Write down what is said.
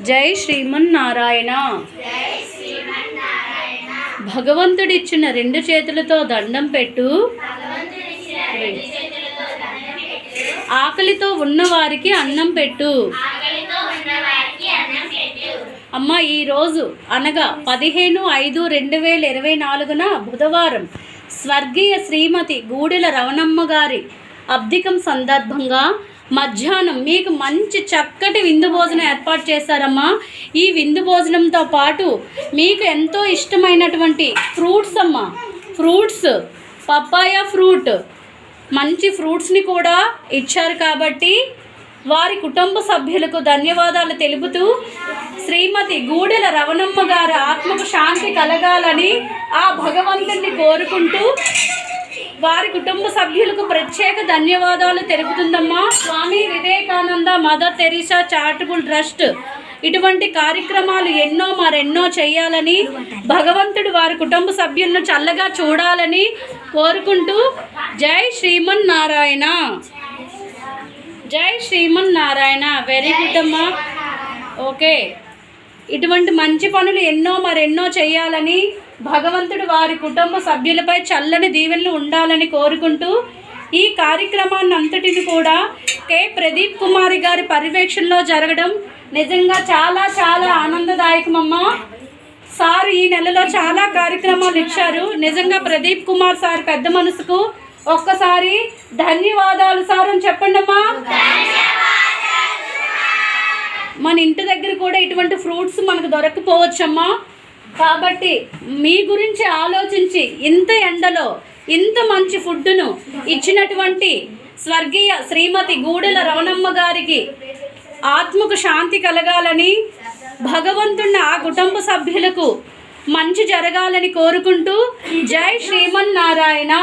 జై శ్రీమన్నారాయణ. భగవంతుడిచ్చిన రెండు చేతులతో దండం పెట్టు. ఆకలితో ఉన్నవారికి అన్నం పెట్టు. అమ్మ, ఈరోజు అనగా 15/5/2024 బుధవారం స్వర్గీయ శ్రీమతి గూడెల రవణమ్మ గారి అబ్దికం సందర్భంగా మధ్యాహ్నం మీకు మంచి చక్కటి విందు భోజనం ఏర్పాటు చేశారమ్మా. ఈ విందు భోజనంతో పాటు మీకు ఎంతో ఇష్టమైనటువంటి ఫ్రూట్స్ అమ్మా, ఫ్రూట్స్, పప్పాయ ఫ్రూట్, మంచి ఫ్రూట్స్ని కూడా ఇచ్చారు. కాబట్టి వారి కుటుంబ సభ్యులకు ధన్యవాదాలు తెలుపుతూ శ్రీమతి గూడెల రవణమ్మ గారి ఆత్మకు శాంతి కలగాలని ఆ భగవంతుడిని కోరుకుంటూ వారి కుటుంబ సభ్యులకు ప్రత్యేక ధన్యవాదాలు తెలుపుతుందమ్మా. Swami Vivekananda mother Teresa charitable trust ఇటువంటి కార్యక్రమాలు మరెన్నో చేయాలని, భగవంతుడు వారి కుటుంబ సభ్యులను చల్లగా చూడాలని కోరుకుంటూ జై శ్రీమన్నారాయణ. జై శ్రీమన్నారాయణ. వెరీ గుడ్ అమ్మా. ఓకే, ఇటువంటి మంచి పనులు మరెన్నో చేయాలని, భగవంతుడు వారి కుటుంబ సభ్యులపై చల్లని దీవెనలు ఉండాలని కోరుకుంటూ ఈ కార్యక్రమాన్ని అంతటిని కూడా కె ప్రదీప్ కుమారి గారి పర్యవేక్షణలో జరగడం నిజంగా చాలా చాలా ఆనందదాయకమమ్మా. సార్ ఈ నెలలో చాలా కార్యక్రమాలు ఇచ్చారు. నిజంగా ప్రదీప్ కుమార్ సార్ పెద్ద మనసుకు ఒక్కసారి ధన్యవాదాలు సార్ అని చెప్పండి అమ్మా. మన ఇంటి దగ్గర కూడా ఇటువంటి ఫ్రూట్స్ మనకు దొరకపోవచ్చమ్మా. కాబట్టి మీ గురించి ఆలోచించి ఇంత ఎండలో ఇంత మంచి ఫుడ్ను ఇచ్చినటువంటి స్వర్గీయ శ్రీమతి గూడెల రవణమ్మ గారికి ఆత్మకు శాంతి కలగాలని, భగవంతుని ఆ కుటుంబ సభ్యులకు మంచి జరగాలని కోరుకుంటూ జై శ్రీమన్నారాయణ.